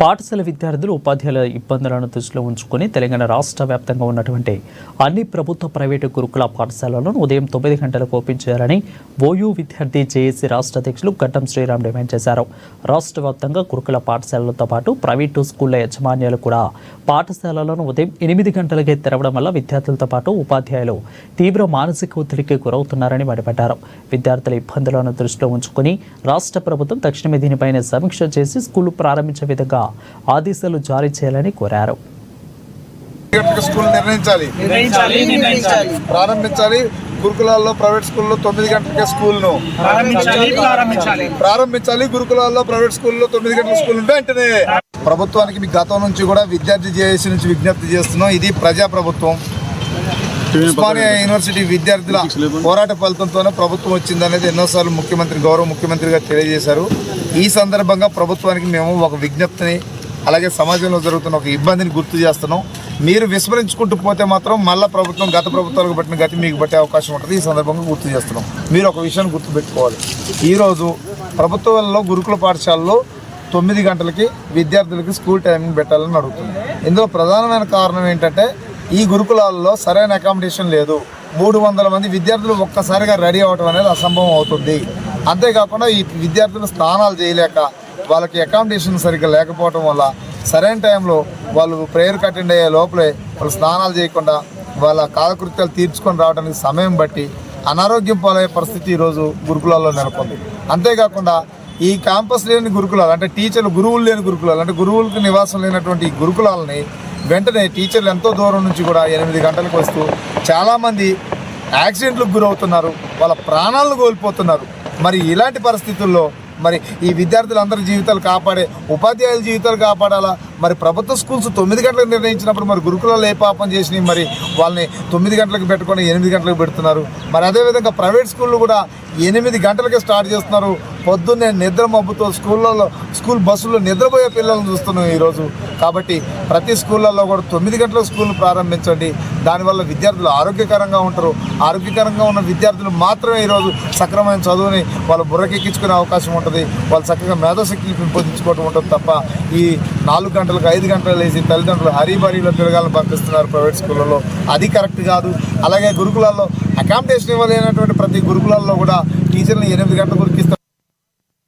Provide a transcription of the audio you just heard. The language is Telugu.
పాఠశాల విద్యార్థులు ఉపాధ్యాయుల ఇబ్బందులను దృష్టిలో ఉంచుకుని తెలంగాణ రాష్ట్ర వ్యాప్తంగా ఉన్నటువంటి అన్ని ప్రభుత్వ ప్రైవేటు గురుకుల పాఠశాలలను ఉదయం 9 గంటలకు ఓపెన్ చేయాలని ఓయూ విద్యార్థి జేఏసీ రాష్ట్ర అధ్యక్షులు గడ్డం శ్రీరామ్ డిమాండ్ చేశారు. రాష్ట్ర వ్యాప్తంగా గురుకుల పాఠశాలలతో పాటు ప్రైవేటు స్కూళ్ల యాజమాన్యాలు కూడా పాఠశాలలను ఉదయం 8 గంటలకే తెరవడం వల్ల విద్యార్థులతో పాటు ఉపాధ్యాయులు తీవ్ర మానసిక ఒత్తిడికి గురవుతున్నారని మండిపడ్డారు. విద్యార్థుల ఇబ్బందులను దృష్టిలో ఉంచుకుని రాష్ట్ర ప్రభుత్వం తక్షణమే దీనిపైన సమీక్ష చేసి స్కూళ్లు ప్రారంభించే విధంగా ఆదేశాలు జారీ చేయాలని కోరారు. ప్రారంభించాలి. గురుకులాల్లో ప్రైవేట్ స్కూల్లో 9 గంటలకే స్కూల్ను ప్రారంభించాలి. గురుకులాల్లో ప్రైవేట్ స్కూల్లో 9 గంటల స్కూల్ వెంటనే ప్రభుత్వానికి మీ గతం నుంచి కూడా విద్యార్థి జేఏసీ నుంచి విజ్ఞప్తి చేస్తున్నాం. ఇది ప్రజా ప్రభుత్వం. ఉస్మానియా యూనివర్సిటీ విద్యార్థుల పోరాట ఫలితంతోనే ప్రభుత్వం వచ్చిందనేది ఎన్నోసార్లు గౌరవ ముఖ్యమంత్రిగా తెలియజేశారు. ఈ సందర్భంగా ప్రభుత్వానికి మేము ఒక విజ్ఞప్తిని, అలాగే సమాజంలో జరుగుతున్న ఒక ఇబ్బందిని గుర్తు చేస్తున్నాం. మీరు విస్మరించుకుంటూ పోతే మాత్రం మళ్ళీ ప్రభుత్వం గత ప్రభుత్వాలకు పట్టిన గతి మీకు పట్టే అవకాశం ఉంటుంది. ఈ సందర్భంగా గుర్తు చేస్తున్నాం. మీరు ఒక విషయాన్ని గుర్తుపెట్టుకోవాలి. ఈరోజు ప్రభుత్వంలో గురుకుల పాఠశాలలో 9 గంటలకి విద్యార్థులకి స్కూల్ టైమింగ్ పెట్టాలని అడుగుతుంది. ఇందులో ప్రధానమైన కారణం ఏంటంటే ఈ గురుకులాల్లో సరైన అకామిడేషన్ లేదు. 300 మంది విద్యార్థులు ఒక్కసారిగా రెడీ అవ్వడం అనేది అసంభవం అవుతుంది. అంతేకాకుండా ఈ విద్యార్థులు స్నానాలు చేయలేక, వాళ్ళకి అకామిడేషన్ సరిగ్గా లేకపోవడం వల్ల సరైన టైంలో వాళ్ళు ప్రేయర్కి అటెండ్ అయ్యే లోపలే వాళ్ళు స్నానాలు చేయకుండా వాళ్ళ కాలకృత్యాలు తీర్చుకొని రావడానికి సమయం బట్టి అనారోగ్యం పాలయ్యే పరిస్థితి ఈరోజు గురుకులాల్లో నెలకొంది. అంతేకాకుండా ఈ క్యాంపస్ లేని గురుకులాలు, అంటే గురువులు లేని గురుకులాలు, అంటే గురువులకు నివాసం లేనటువంటి ఈ గురుకులాలని వెంటనే టీచర్లు ఎంతో దూరం నుంచి కూడా 8 గంటలకు వస్తూ చాలామంది యాక్సిడెంట్లకు గురవుతున్నారు, వాళ్ళ ప్రాణాలను కోల్పోతున్నారు. మరి ఇలాంటి పరిస్థితుల్లో మరి ఈ విద్యార్థులందరి జీవితాలు కాపాడే ఉపాధ్యాయుల జీవితాలు కాపాడాలా? మరి ప్రభుత్వ స్కూల్స్ 9 గంటలకు నిర్ణయించినప్పుడు మరి గురుకులాలు ఏ పాపం చేసినాయి? మరి వాళ్ళని 9 గంటలకు పెట్టుకొని 8 గంటలకు పెడుతున్నారు. మరి అదేవిధంగా ప్రైవేట్ స్కూళ్ళు కూడా 8 గంటలకే స్టార్ట్ చేస్తున్నారు. పొద్దున్నే నిద్ర మబ్బుతో స్కూల్ బస్సుల్లో నిద్రపోయే పిల్లలను చూస్తున్నాం ఈరోజు. కాబట్టి ప్రతి స్కూళ్ళల్లో కూడా 9 గంటల స్కూల్ను ప్రారంభించండి. దానివల్ల విద్యార్థులు ఆరోగ్యకరంగా ఉంటారు. ఆరోగ్యకరంగా ఉన్న విద్యార్థులు మాత్రమే ఈరోజు సక్రమైన చదువుని వాళ్ళ బుర్రకెక్కించుకునే అవకాశం ఉంటుంది. వాళ్ళు చక్కగా మేధోశక్తిని పెంపొందించుకోవడం ఉంటుంది తప్ప ఈ 4 గంటలకు 5 గంటలు వేసి తల్లిదండ్రులు హరీబరీలో పిల్లగాలను పంపిస్తున్నారు ప్రైవేట్ స్కూళ్ళలో. అది కరెక్ట్ కాదు. అలాగే గురుకులాల్లో అకామిడేషన్ ఇవ్వలేనటువంటి ప్రతి గురుకులాల్లో కూడా టీచర్లు 8 గంటల గురికిస్తారు.